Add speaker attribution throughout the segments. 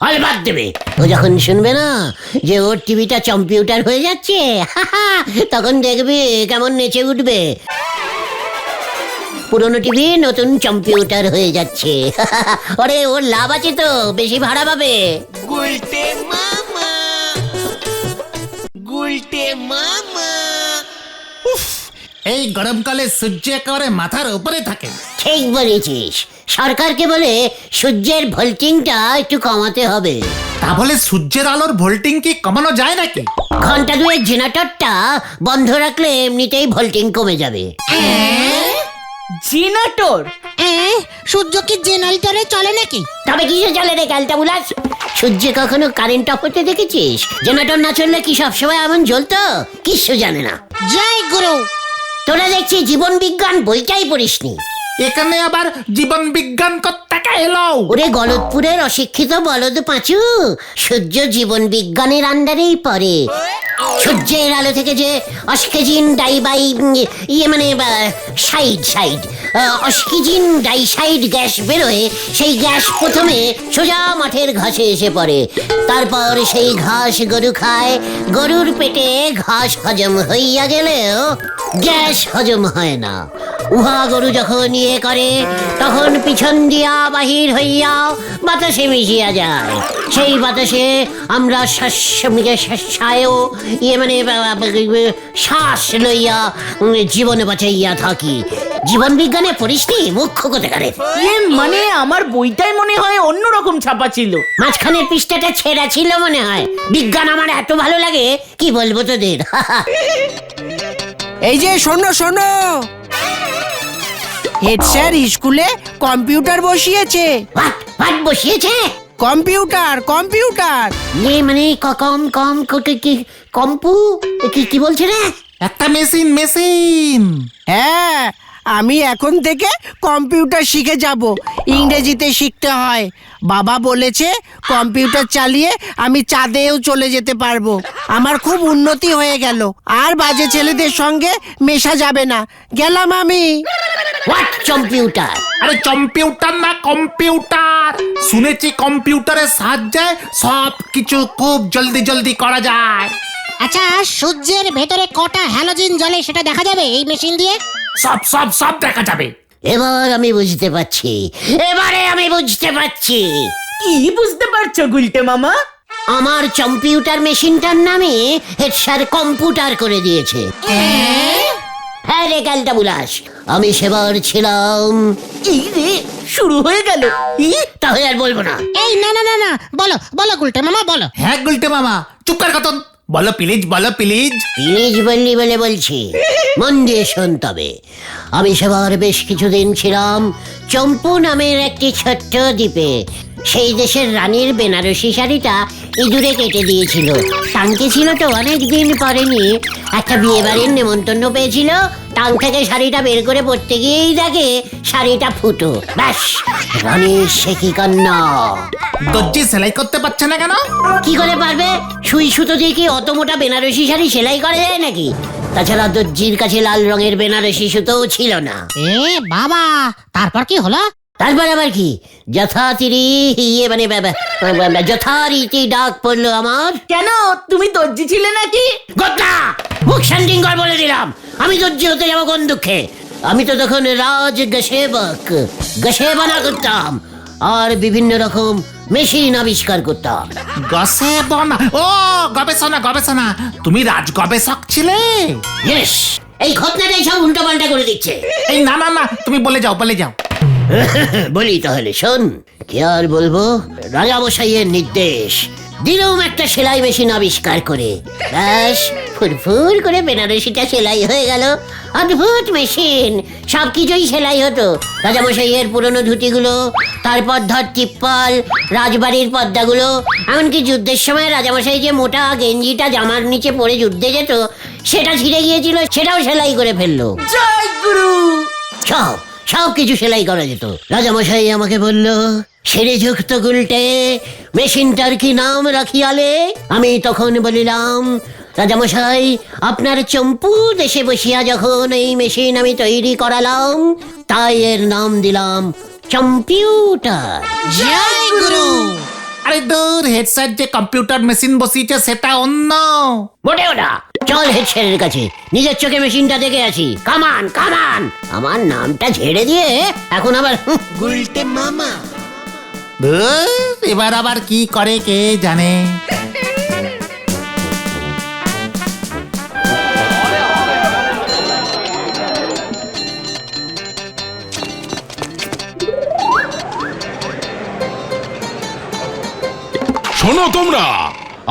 Speaker 1: অলবাদ দেবে। ও যখন শুনবে না যে ওর টিভিটা কম্পিউটার হয়ে যাচ্ছে, তখন দেখবে কেমন নেচে উঠবে। পুরনো টিভি নতুন কম্পিউটার হয়ে যাচ্ছে। আরে ওর লাভ আছে তো, বেশি ভাড়া পাবে।
Speaker 2: গুলটে মামা, গুলটে মামা।
Speaker 3: এই গরমকালে সূর্য একেবারে মাথার উপরে থাকে।
Speaker 1: ঠিক বলেছিস, সরকারকে বলে সূর্যের ভোল্টিংটা একটু কমাতে হবে।
Speaker 3: তা বলে সূর্যের আলোর ভোল্টিং কি কমানো যায় নাকি?
Speaker 1: ঘন্টা দুয়েক জেনারেটরটা বন্ধ রাখলে এমনিতেই ভোল্টিং কমে যাবে।
Speaker 4: জেনারেটর?
Speaker 5: সূর্য কি জেনারেটরে চলে নাকি?
Speaker 1: তবে কিসে চলে রে ক্যালটা বুলাস? সূর্যে কখনো কারেন্ট অফ হতে দেখেছিস? জেনারেটর না চললে কি সবসময় এমন জ্বলতো? কিচ্ছু জানে না।
Speaker 5: জয় গুরু।
Speaker 1: তোরা দেখছি জীবন বিজ্ঞান বইটাই পড়িসনি।
Speaker 3: এখানে আবার জীবন বিজ্ঞান কোত্থেকে এলো?
Speaker 1: ওরে গলতপুরের অশিক্ষিত বলদ পাঁচু, সূর্য জীবন বিজ্ঞানের আন্ডারেই পড়ে। সূর্যের আলো থেকে যে অস্কিজিন ডাইবাই অস্কিজিন ডাইসাইড গ্যাস বেরোয়, সেই গ্যাস প্রথমে সোজা মাঠের ঘাসে এসে পড়ে। তারপর সেই ঘাস গরু খায়। গরুর পেটে ঘাস হজম হইয়া গেলেও গ্যাস হজম হয় না। উহা গরু যখন ইয়ে করে, তখন পিছন দিয়া বাহির হইয়া বাতাসে মিশিয়া যায়। সেই বাতাসে আমরা শ্বাস লইয়া জীবন বাঁচাইয়া থাকি। জীবন বিজ্ঞানে পড়িসনি? মুখ্য কোথাকারে।
Speaker 4: মানে আমার বইটাই মনে হয় অন্যরকম ছাপা ছিল।
Speaker 1: মাঝখানের পৃষ্ঠাটা ছেঁড়া ছিল মনে হয়। বিজ্ঞান আমার এত ভালো লাগে কি বলবো তোদের।
Speaker 5: এই যে শোনো শোনো, হেড স্যার স্কুলে কম্পিউটার বসিয়েছে।
Speaker 1: ভাট বসিয়েছে?
Speaker 5: Computer computer.
Speaker 1: মানে কম কম কম্পু কি বলছে রে?
Speaker 3: একটা মেশিন।
Speaker 5: হ্যাঁ, আমি এখন থেকে কম্পিউটার শিখে যাব। ইংরেজিতে শিখতে হয়। বাবা বলেছে কম্পিউটার চালিয়ে আমি চাঁদেও চলে যেতে পারবো। আমার খুব উন্নতি হয়ে গেল। আর বাজে ছেলেদের সঙ্গে মেশা যাবে না। গেলাম আমি।
Speaker 1: What computer?
Speaker 3: আরে কম্পিউটার না, কম্পিউটার। শুনেছি কম্পিউটারের সাহায্যে সব কিছু খুব জলদি জলদি করা যায়।
Speaker 5: আচ্ছা, সূর্যের ভেতরে কটা হ্যালোজেন জ্বলে সেটা দেখা যাবে এই মেশিন দিয়ে?
Speaker 3: সব সব সব দেখা যাবে।
Speaker 1: এবারে আমি বুঝতে পারছি।
Speaker 4: কি বুঝতে পারছো গুলটে মামা?
Speaker 1: আমার কম্পিউটার মেশিনটার নামে হেড স্যার কম্পিউটার করে দিয়েছে। হ্যাঁ রে ক্যালটা বুলাস, আমি সেবার ছিলাম।
Speaker 4: এই রে, শুরু হয়ে গেল।
Speaker 1: তাহলে আর বলবো না।
Speaker 5: এই না না না না, বলো বলো গুলটে মামা বলো।
Speaker 3: হ্যাঁ গুলটে মামা, চুপ কর কত। বলো প্লিজ, বলো প্লিজ।
Speaker 1: প্লিজ বললি বলে বলছি, মন দিয়ে শোন তবে। আমি সেবার বেশ কিছুদিন ছিলাম চম্পু নামের একটি ছোট্ট দ্বীপে। সেই দেশের রানীর বেনারসি শাড়িটা ইঁদুরে কেটে দিয়েছিল। টাঙ্কে ছিল তো অনেক দিন পরেনি। একটা বিয়ে বাড়ির নেমন্তন্ন পেয়েছিল। টাং থেকে শাড়িটা বের করে পরতে গিয়েই দেখে শাড়িটা ফুটো। ব্যাস, রানীর সে কি কান্না।
Speaker 3: দর্জি সেলাই করতে পারছে না কেন?
Speaker 1: কি করে পারবে? সুই সুতো দিয়ে কি অত মোটা বেনারসি শাড়ি সেলাই করা যায় নাকি? তাছাড়া দর্জির কাছে লাল রঙের বেনারসি সুতোও ছিল না।
Speaker 5: এ বাবা, তারপর কি হলো?
Speaker 1: তারপর আবার কি, যথারীতি ডাক পড়লো আমার।
Speaker 4: কেন, তুমি দর্জি ছিলে নাকি?
Speaker 1: গোত্রা, মুখ শান্তিং কর বলে দিলাম। আমি দর্জি হতে যাবো কোন দুঃখে? আমি তো তখন রাজ গসেবানা করতাম আর বিভিন্ন রকম মেশিন আবিষ্কার করতাম।
Speaker 3: গবেষণা, ও গবেষণা। তুমি রাজ গবেষক ছিলে?
Speaker 1: ইয়েস, এই ঘটনাটাই সব উল্টো পাল্টা করে দিচ্ছে।
Speaker 3: এই না না না, তুমি বলে যাও।
Speaker 1: বলি তাহলে শোন। কি আর বলবো, রাজামশাইয়ের নির্দেশ দিলুম একটা সেলাই মেশিন আবিষ্কার করে। ব্যাস, ফুরফুর করে বেনারসিটা সেলাই হয়ে গেল। অদ্ভুত মেশিন, সবকিছুই সেলাই হতো। রাজামশাইয়ের পুরনো ধুতিগুলো, তারপর ধর টিপ্পল, রাজবাড়ির পর্দাগুলো, এমনকি যুদ্ধের সময় রাজামশাই যে মোটা গেঞ্জিটা জামার নিচে পরে যুদ্ধে যেত, সেটা ছিঁড়ে গিয়েছিল, সেটাও সেলাই করে ফেললো।
Speaker 4: জয় গুরু।
Speaker 1: সব কিছু সেলাই করা যেত। রাজামশাই আমাকে বলল, শ্রীযুক্ত গুলটে, মেশিনটার কি নাম রাখিয়ালে? আমি তখন বলিলাম, রাজামশাই, আপনার চম্পু দেশে বসিয়া যখন এই মেশিন আমি তৈরি করালাম, তাই এর নাম দিলাম কম্পিউটার।
Speaker 5: জয় গুরু।
Speaker 3: আরে দূর, হেড স্যার যে কম্পিউটার মেশিন বসিয়েছে সেটা অন্য।
Speaker 1: মোটেও না, চল হেড স্যারের কাছে, নিজের চোখে মেশিনটা দেখে আসি। কামান কামান, আমার নামটা ঝেড়ে দিয়ে এখন আবার
Speaker 2: গুলটে মামা
Speaker 3: ধুর, এবার আবার কি করে কে জানে।
Speaker 6: শোনো তোমরা,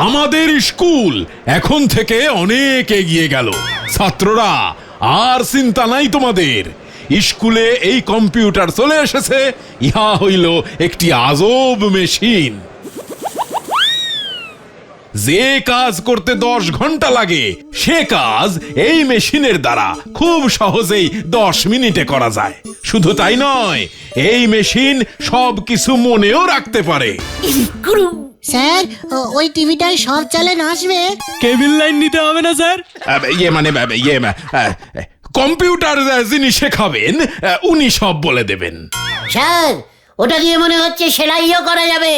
Speaker 6: আমাদের স্কুল এখন থেকে অনেক এগিয়ে গেল। ছাত্ররা, আর চিন্তা নাই তোমাদের। স্কুলে এই কম্পিউটার চলে এসেছে, ইহা হইল একটি আজব মেশিন। যে কাজ করতে 10 ঘন্টা লাগে সে কাজ এই মেশিনের দ্বারা খুব সহজেই 10 মিনিটে করা যায়। শুধু তাই নয়, এই মেশিন সবকিছু মনেও রাখতে পারে।
Speaker 5: স্যার ওই টিভিটায় সব চ্যানেল আসবে?
Speaker 7: কেবিল লাইন নিতে হবে না স্যার?
Speaker 6: কম্পিউটার যিনি শেখাবেন উনি সব বলে দেবেন।
Speaker 1: স্যার, ওটা দিয়ে মনে হচ্ছে সেলাইও করা যাবে।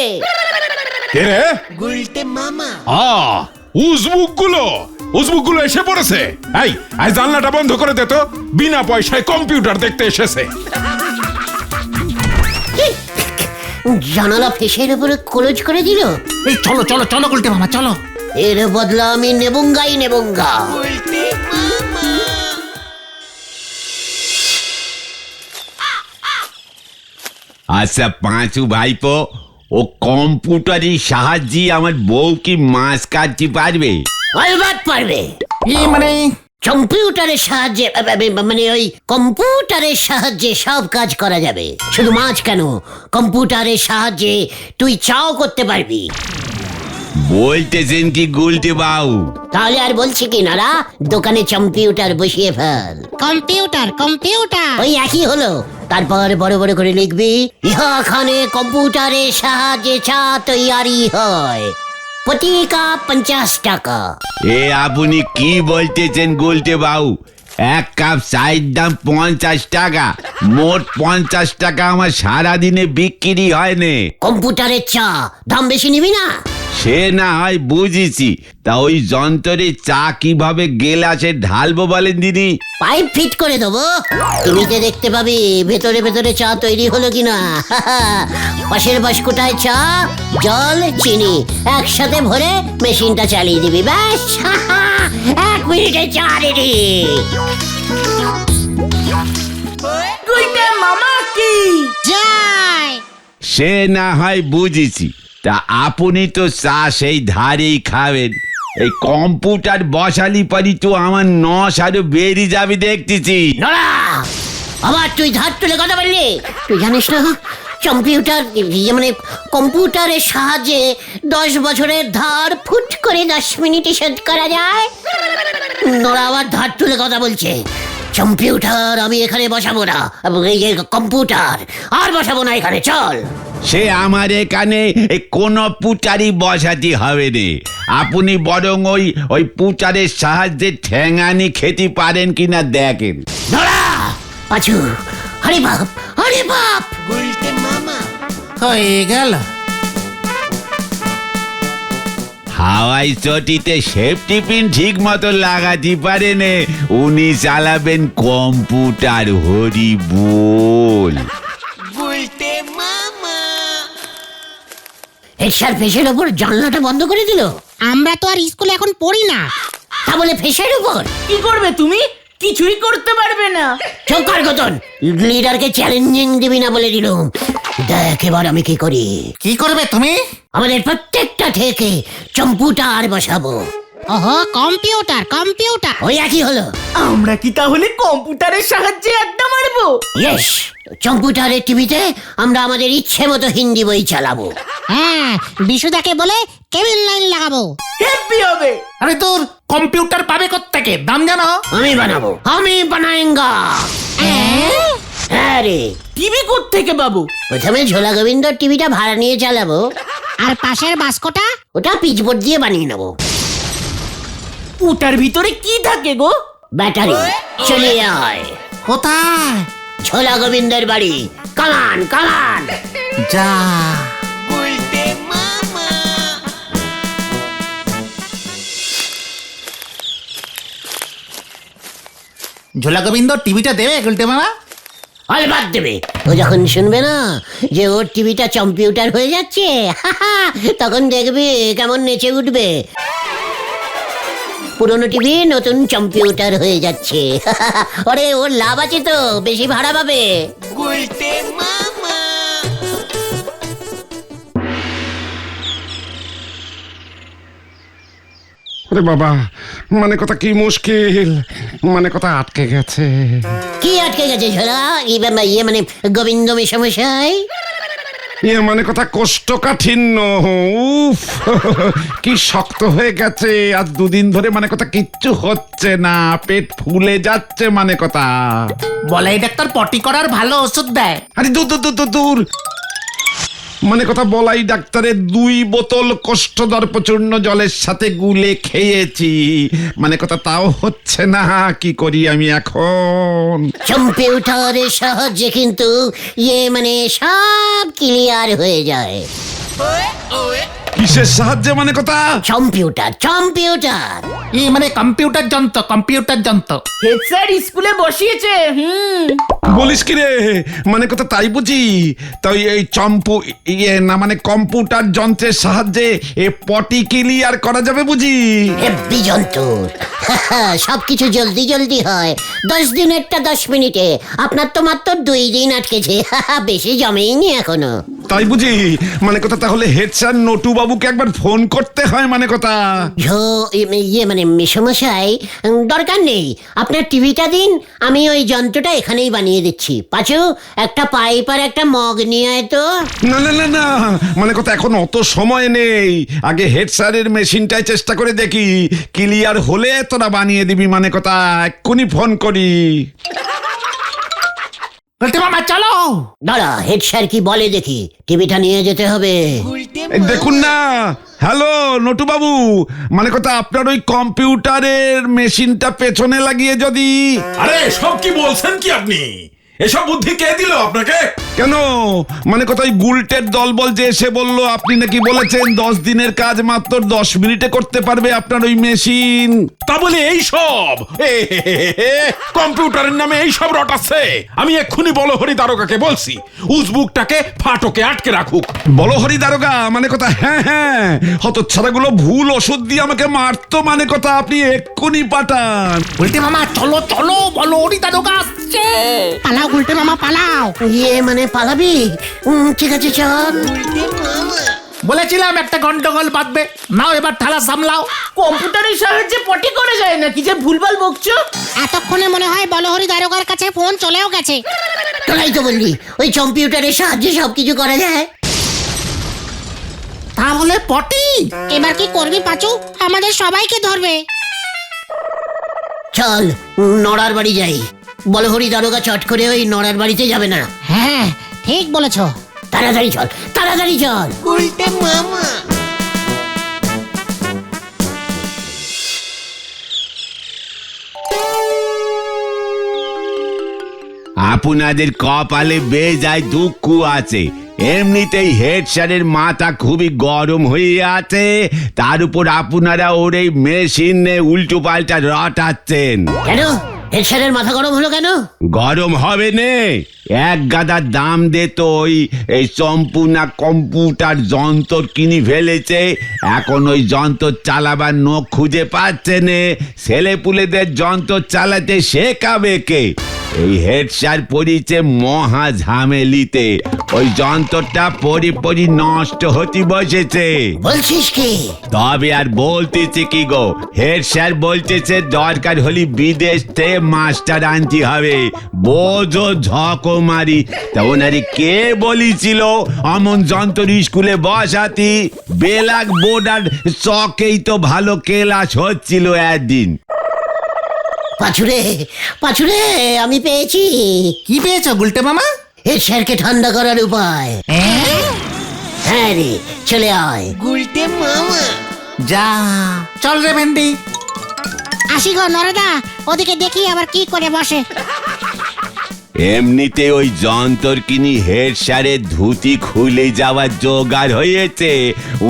Speaker 6: কে রে?
Speaker 2: গুলটে মামা
Speaker 6: উজবুক গুলো এসে পড়েছে। এই আজ জানলাটা বন্ধ করে দে তো, বিনা পয়সায় কম্পিউটার দেখতে এসেছে।
Speaker 1: জানালা ফেসের উপরে ক্লোজ করে দিল।
Speaker 3: এই চলো চলো চলো গুলটে মামা চলো।
Speaker 1: এর বদলা আমি নেবুঙ্গাই নেবুঙ্গা।
Speaker 2: গুলটে মামা
Speaker 8: আচ্ছা পাঁচু ভাইপো, ও কম্পিউটারের সাহায্যে আমার বউ কি মাছ কাটতে পারবে?
Speaker 1: অলবাত পারবে।
Speaker 3: এই মানে
Speaker 1: কম্পিউটারের সাহায্যে মানে ওই কম্পিউটারের সাহায্যে সব কাজ করা যাবে। শুধু মাছ কেন, কম্পিউটারের সাহায্যে তুই চাও করতে পারবি।
Speaker 8: বলতেছেন কি গুলটে বাবু?
Speaker 1: তাহলে আর বলছি কি নারা, দোকানে কম্পিউটার বসিয়ে ফেল।
Speaker 5: কম্পিউটার কম্পিউটার
Speaker 1: ওই একই হলো। তারপর বড় বড় করে লিখবি, ইহাখানে কম্পিউটারের সাহায্যে চা তৈয়ারি হয়, প্রতি কাপ 50 টাকা।
Speaker 8: এ আপনি কি বলতেছেন গুলটে বাবু? এক কাপ চায়ের দাম 50 টাকা, মোট 50 টাকা আমার সারাদিনে বিক্রি হয় না।
Speaker 1: কম্পিউটারের চা দাম বেশি নিবি না?
Speaker 8: সে না হয় বুঝেছি, তা ওই যন্ত্রে চা কিভাবে গেলাসে ঢালবো বলেন দিদি?
Speaker 1: পাইপ ফিট করে দেবো, টিভিতে দেখতে পাবি ভেতরে ভেতরে চা তৈরি হলো কিনা। পাশের বাস্কটায় চা, জল, চিনি একসাথে ভরে মেশিনটা চালিয়ে দিবি, ব্যাস 1 মিনিটে চা রেডি।
Speaker 4: গুলটে মামা কি
Speaker 5: যায়।
Speaker 8: সে না হয় বুঝেছি, তা আপনি তো চা সেই ধারেই খাবেন। এই কম্পিউটার বসালি পারি তো আমার নস আরো বেরিয়ে যাবে দেখতেছি।
Speaker 1: নড়া, আবার তুই ধার তুলে কথা বললি? তুই জানিস না কম্পিউটার মানে কম্পিউটারের সাহায্যে 10 বছরের ধার ফুট করে 10 মিনিটে শোধ করা যায়। নড়া আবার ধার তুলে কথা বলছে। কম্পিউটার আমি এখানে বসাবো না, এই কম্পিউটার আর বসাবো না এখানে, চল।
Speaker 8: সে আমার এখানে কোনো পুটারি বসাতে হবে রে। আপনি বরং ওই পুটারের সাহায্যে ঠ্যাঙানি খেতে পারেন কিনা দেখেন।
Speaker 1: নড়া, পাঁচু, হরে বাপ, হরে বাপ।
Speaker 2: গুলটে মামা
Speaker 3: হয়ে গেল।
Speaker 8: হাওয়াই চটিতে সেফটি পিন ঠিক মতো লাগাতে পারেন, উনি চালাবেন কম্পিউটার। হরি বল।
Speaker 2: গুলটে মামা
Speaker 1: হেড স্যার ফেসের ওপর জানলাটা বন্ধ করে দিল।
Speaker 5: আমরা তো আর স্কুলে এখন পড়ি না।
Speaker 1: তা বলে ফেসের উপর
Speaker 4: কি করবে তুমি? কিছুই করতে পারবে না।
Speaker 1: চোখ কর গতন, লিডারকে চ্যালেঞ্জিং দিবি না বলে দিলুম। দেখ এবার আমি কি করি।
Speaker 3: কি করবে তুমি?
Speaker 1: আমাদের প্রত্যেকটা থেকে কম্পিউটার বসাবো।
Speaker 5: ওহো, কম্পিউটার কম্পিউটার।
Speaker 1: ওই একই হলো।
Speaker 4: আমরা কি তাহলে কম্পিউটারের সাহায্যে আড্ডা মারবো?
Speaker 1: ইয়েস, কম্পিউটারের টিভিতে আমরা আমাদের ইচ্ছে মতো হিন্দি বই চালাবো।
Speaker 5: হ্যাঁ, বিশুদাকে বলে কেবিল লাইন লাগাবো।
Speaker 4: হ্যাপি হবে।
Speaker 3: আরে তোর কম্পিউটার পাবে কোত্থেকে? দাম জানো?
Speaker 1: আমি বানাবো, আমি বানায়েঙ্গা। হ্যাঁ রে,
Speaker 4: টিভি কোত্থেকে বাবু?
Speaker 1: প্রথমে ঝোলা গোবিন্দর টিভিটা ভাড়া নিয়ে চালাবো,
Speaker 5: আর পাশের বাস্কটা?
Speaker 1: ওটা পিচবোর্ড দিয়ে বানিয়ে নেবো।
Speaker 4: ওটার ভিতরে কি থাকে গো?
Speaker 1: ব্যাটারি। চলে আয়।
Speaker 3: কোথায়?
Speaker 1: ঝোলা গোবিন্দের বাড়ি। কামান কামান।
Speaker 3: যা।
Speaker 2: গুলটে মামা
Speaker 3: ঝোলা গোবিন্দ টিভিটা দেবে গুলটে মামা?
Speaker 1: বাদ দেবে। ও যখন শুনবে না যে ওর টিভিটা কম্পিউটার হয়ে যাচ্ছে, তখন দেখবে কেমন নেচে উঠবে। পুরনো টিভি নতুন কম্পিউটার হয়ে যাচ্ছে। আরে ওর লাভ আছে তো, বেশি ভাড়া পাবে।
Speaker 2: গুলটে মামা।
Speaker 9: আরে বাবা, মানে কথা কি মুশকিল, মানে কথা আটকে গেছে।
Speaker 1: কি আটকে গেছে ঝোলা? ইয়ে মানে গোবিন্দ মেশামশাই,
Speaker 9: মানে কথা কোষ্ঠকাঠিন্য। উফ, কি শক্ত হয়ে গেছে। আজ দুদিন ধরে মানে কথা কিচ্ছু হচ্ছে না, পেট ফুলে যাচ্ছে মানে কথা।
Speaker 3: বলাই ডাক্তার পটি করার ভালো ওষুধ দেয়।
Speaker 9: আরে দূর দূর দূর দূর দূর। মানে কথা বলাই ডাক্তারের 2 বোতল কোষ্ঠদর্পচূর্ণ জলের সাথে গুলে খেয়েছি, মানে কথা তাও হচ্ছে না। কি করি আমি এখন?
Speaker 1: কম্পিউটারের সাহায্যে কিন্তু মানে সব ক্লিয়ার হয়ে যায়।
Speaker 9: কিসের সাহায্যে মানে কথা?
Speaker 1: কম্পিউটার কম্পিউটার
Speaker 3: মানে কম্পিউটার যন্ত্র।
Speaker 4: হেড স্যার স্কুলে বসিয়েছে।
Speaker 9: বলিস কি রে? মানে কথা তাই বুঝি? তাই এই না মানে কম্পিউটার যন্ত্রের সাহায্যে পটি ক্লিয়ার করা যাবে বুঝি?
Speaker 1: হেব্বি যন্ত্র। সবকিছু জলদি জলদি হয়। 10 দিনেরটা 10 মিনিটে। আপনার তো মাত্র 2 দিন আটকেছে। বেশি জমেইনি এখনো।
Speaker 9: তাই বুঝি? মানে কথা তাহলে হেড স্যার নটু বাবুকে একবার ফোন করতে হয় মানে কথা।
Speaker 1: মানে মেশামশাই, দরকার নেই। আপনার টিভিটা দিন, আমি ওই যন্ত্রটা এখানেই বানিয়ে দিচ্ছি। পাঁচু, একটা পাইপ আর একটা মগ নিয়ে আয় তো।
Speaker 9: না না না না, মানে কথা এখন অত সময় নেই। আগে হেড স্যারের মেশিনটাই চেষ্টা করে দেখি, ক্লিয়ার হলে তোরা বানিয়ে দিবি মানে কথা। এক্ষুনি ফোন করি।
Speaker 3: গুলটে মামা চলো।
Speaker 1: দাঁড়া, হেড স্যার কি বলে দেখি। টিভিটা নিয়ে যেতে হবে।
Speaker 2: গুলটে
Speaker 9: এই দেখুন না। হ্যালো নটু বাবু, মানে কথা আপনার ওই কম্পিউটারের মেশিনটা পেছনে লাগিয়ে যদি।
Speaker 6: আরে সব কি বলছেন কি আপনি? এসব বুদ্ধি কে দিল আপনাকে?
Speaker 9: কেন? মানে কথা ওই গুলটের দলবল যে এসে বললো আপনি নাকি বলেছেন 10 দিনের কাজ মাত্র 10 মিনিটে করতে পারবে আপনার ওই মেশিন।
Speaker 6: তা বলে এই সব কম্পিউটারের নামে এই সব রটাচ্ছে। আমি এক্ষুনি বলহরি দারোগাকে বলছি উজবুকটাকে ফাটকে আটকে রাখুক।
Speaker 9: বলহরি দারোগা মানে কথা? হ্যাঁ হ্যাঁ, হতচ্ছাড়াগুলো ভুল ওষুধ দিয়ে আমাকে মারতো মানে কথা। আপনি এক্ষুনি পাঠান।
Speaker 3: গুলটে মামা চলো চলো, বলহরি দারোগা আসছে।
Speaker 5: পালাও গুলটে মামা পালাও।
Speaker 1: মানে পালাবি? ঠিক আছে চল।
Speaker 2: গুলটে মামা।
Speaker 3: বলেছিলাম একটা গন্ডগোল বাঁধবে। নাও এবার থালা সামলাও।
Speaker 4: কম্পিউটারের সাহায্যে পটি করা যায় না, কি যে ভুলভাল বকছো।
Speaker 5: এতক্ষণে মনে হয় বলহরি দারোগার কাছে ফোন চলেও গেছে।
Speaker 1: তোরাই তো বললি ওই কম্পিউটারের সাহায্যে সবকিছু করা যায়।
Speaker 3: তাহলে পটি
Speaker 5: এবার কি করবি পাঁচু? আমাদের সবাইকে ধরবে।
Speaker 1: চল নড়ার বাড়ি যাই। বলহরি দারোগা চট করে ওই নড়ার বাড়িতে যাবে না।
Speaker 5: হ্যাঁ ঠিক বলেছো।
Speaker 1: তাড়াতাড়ি চল, তাড়াতাড়ি চল।
Speaker 2: গুলটে মামা।
Speaker 8: আপনাদের কপালে বেজায় দুঃখ আছে। এমনিতেই হেড স্যারের মাথা খুবই গরম হয়ে আছে, তার উপর আপনারা ওর এই মেশিনে উল্টো পাল্টা রটাচ্ছেন।
Speaker 1: কেন হেড স্যারের মাথা গরম হলো কেন?
Speaker 8: গরম হবে নে, এক গাদার দাম দে তো এই সম্পূর্ণ কম্পিউটার যন্ত্র কিনে ফেলেছে। এখন ওই যন্ত্র চালাবার নখ খুঁজে পাচ্ছে নে। ছেলেপুলেদের যন্ত্র চালাতে শেখাবে কে? এই হেড স্যার পড়িছে মহা ঝামেলিতে। ওই যন্ত্রটা পরি নষ্ট হতে বসেছে।
Speaker 1: বলছিস কি?
Speaker 8: তবে আর বলতেছে কি গো, হেড স্যার বলতেছে দরকার হলে বিদেশ থেকে মাস্টার আনতে হবে। বোঝো ঝকমারি। তা ওনারে কে বলেছিল অমন যন্ত্র স্কুলে বসাতি? বেলাক বোর্ডার চকেই তো ভালো ক্লাস হচ্ছিল একদিন।
Speaker 1: পাছুরে পাছুরে, আমি পেয়েছি।
Speaker 3: কি পেয়েছো গুলটে মামা?
Speaker 1: হেড স্যারকে ঠান্ডা করার উপায়। হ্যাঁ রে, চলে আয়।
Speaker 2: গুলটে মামা।
Speaker 3: যা চল রে ভেন্ডি।
Speaker 5: আসি গো নরদা, ওদিকে দেখি আবার কি করে বসে।
Speaker 8: এমনিতে ওই যন্ত্র কিনি হেড স্যারের ধুতি খুলে যাওয়ার জোগাড় হয়েছে।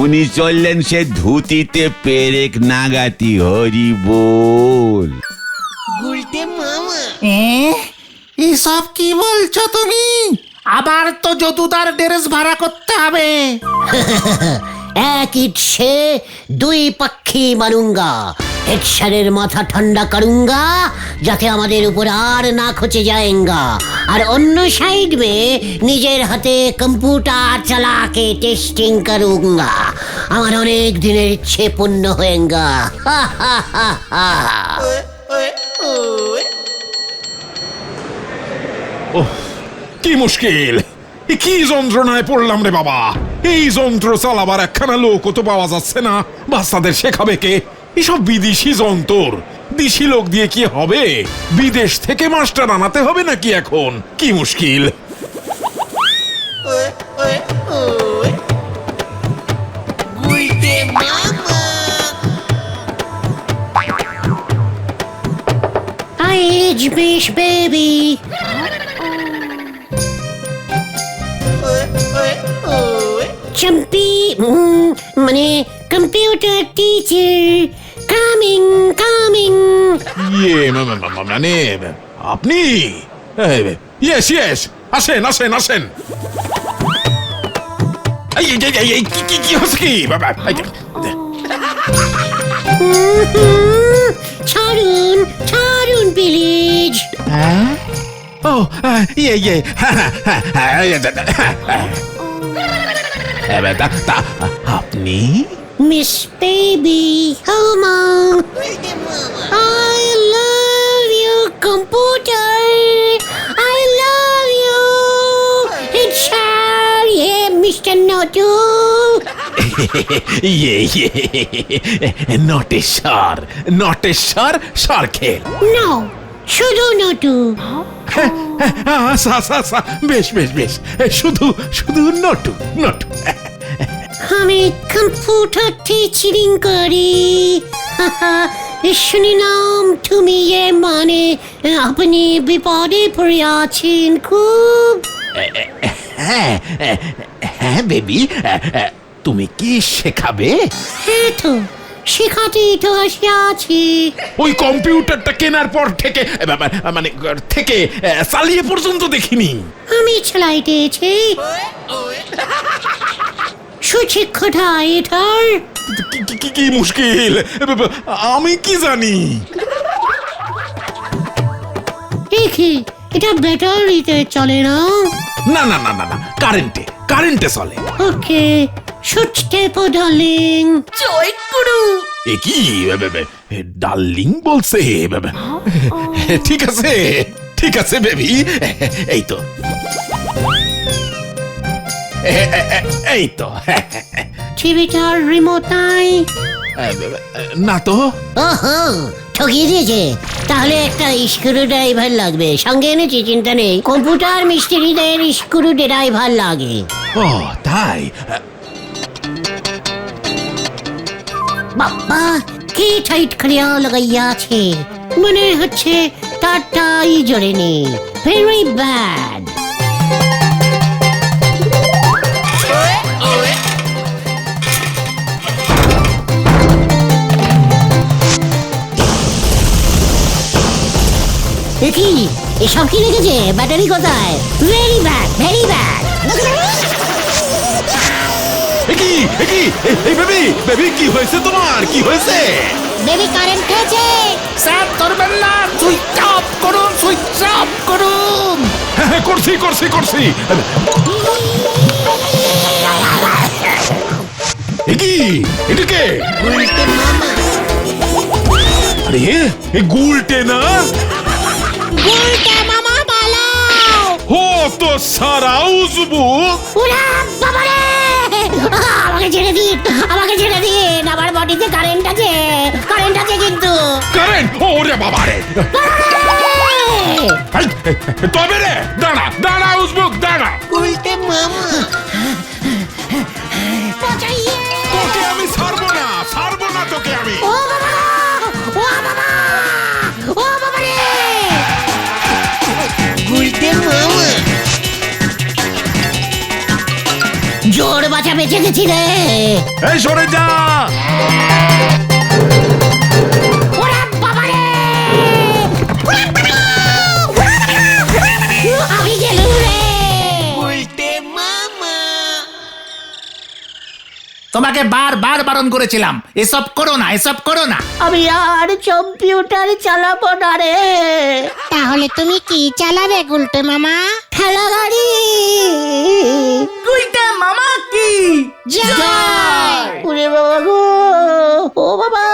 Speaker 8: উনি চললেন সে ধুতিতে পেরেক নাগাতি। হরি বল।
Speaker 2: গুলটে মামা।
Speaker 3: এসব কি বলছো তুমি? আবার তো যদুদার ড্রেস ভাড়া করতে হবে।
Speaker 1: এক ইট সে দুই পক্ষী মারুঙ্গা। হেড স্যারের মাথা ঠান্ডা করুঙ্গা যাতে আমাদের উপর আর না খচে যায়েঙ্গা, আর অন্য সাইড মে নিজের হাতে কম্পিউটার চালাকে টেস্টিং করুঙ্গা। আমার অনেক দিনের ইচ্ছে পূর্ণ হয়েঙ্গা। হা হা হা হা।
Speaker 6: ওহ, কি মুশকিল! এ কি যন্ত্রণায় পড়লাম রে বাবা! এই যন্ত্র চালাবার একখানা লোকও তো পাওয়া যাচ্ছে না। বাচ্চাদের শেখাবে কে? এসব বিদেশি যন্ত্র, দেশি লোক দিয়ে কি হবে? বিদেশ থেকে মাস্টার আনাতে হবে নাকি এখন? কি মুশকিল!
Speaker 2: উল্টে মামা।
Speaker 1: আইজ মিস বেবি। চম্পি মানে কম্পিউটার টিচার কামিং কামিং।
Speaker 6: ইয়ে মানে আপনি? ইয়েস ইয়েস, আসেন আসেন আসেন। কি হচ্ছে কি বাবা?
Speaker 1: ছাড়ুন ছাড়ুন প্লিজ।
Speaker 6: ও ইয়ে আপনি?
Speaker 1: Miss baby Homo. I love you computer. I love you. It's yeah, Mr. Notu.
Speaker 6: ইয়ে নটেশ্বর সরখেল।
Speaker 1: No, শুধু নটু।
Speaker 6: বেশ বেশ বেশ, শুধু শুধু নটু নটু।
Speaker 1: আমি কম্পিউটার টিচিং করি। শুনিলাম তুমি মানে আপনি বিপদে পড়ে আছেন খুব।
Speaker 6: হ্যাঁ হ্যাঁ বেবি, তুমি কি শেখাবে?
Speaker 1: হ্যাঁ তো শেখাতেই তো আছি।
Speaker 6: ওই কম্পিউটারটা কেনার পর থেকে মানে থেকে চালিয়ে পর্যন্ত দেখিনি।
Speaker 1: আমি চালাইতেছি। সুশিক্ষতা এটার।
Speaker 6: কি মুশকিল! আমি কি জানি?
Speaker 1: দেখি এটা ব্যাটারিতে চলে না?
Speaker 6: না না না না না, কারেন্টে চলে।
Speaker 1: ওকে, সুইচ টেপো ডার্লিং।
Speaker 6: এ কি ডার্লিং বলছে? ঠিক আছে বেবি, এই তো এই তো।
Speaker 1: টিভিটার রিমোট নাই?
Speaker 6: না তো।
Speaker 1: ওহো, ঠকিয়ে দিয়েছে। তাহলে একটা স্ক্রু ড্রাইভার লাগবে। সঙ্গে এনেছি, চিন্তা নেই। কম্পিউটার মিস্ত্রিদের স্ক্রু ড্রাইভার লাগে।
Speaker 6: ও তাই?
Speaker 1: বাবা কি টাইট করিয়া লাগাইয়া আছে, মনে হচ্ছে তারটাই জোরেনি। Very bad. কি এসব কি লেগেছে? ব্যাটারি কোথায়? Very bad very bad.
Speaker 6: Baby কি হয়েছে তোমার? কি হয়েছে?
Speaker 1: বেবি কারেন্ট খেয়েছে।
Speaker 3: স্যার ধরবেন না, সুইচ অফ করুন, সুইচ অফ করুন।
Speaker 6: হ্যাঁ করছি। এটাকে
Speaker 2: উল্টে মামা।
Speaker 6: আরে এ গুলটে না?
Speaker 1: গুলটে মামা পালাও।
Speaker 6: ও তো সারা উজবু।
Speaker 1: ওরা বাবা রে, আমাকে ছেড়ে দিন, আমাকে ছেড়ে দিন। আমার বডিতে কারেন্ট আছে কিন্তু।
Speaker 6: কারেন্ট? ওরে বাবা রে! তবে রে, দাঁড়া উজবুক, দাঁড়া।
Speaker 2: উল্টে মামা।
Speaker 1: বাঁচাইয়ে।
Speaker 6: তোকে আমি ছাড়বো না তোকে আমি।
Speaker 1: ও বাবা, ও বাবা, ও বাবা রে।
Speaker 2: উল্টে মামা।
Speaker 1: জোর বাঁচা বেঁচে গেছি রে।
Speaker 6: এই সরে যা।
Speaker 1: ওরা বাবা রে।
Speaker 3: তোমাকে বারবার বারণ করেছিলাম এসব করো না, এসব করো না।
Speaker 1: আমি আর কম্পিউটার চালাবো না রে।
Speaker 10: তাহলে তুমি কি চালাবে গুলটে মামা?
Speaker 1: ঠেলা গাড়ি।
Speaker 4: গুলটে মামা কি
Speaker 10: জয়!
Speaker 1: ওরে বাবা গো, ও বাবা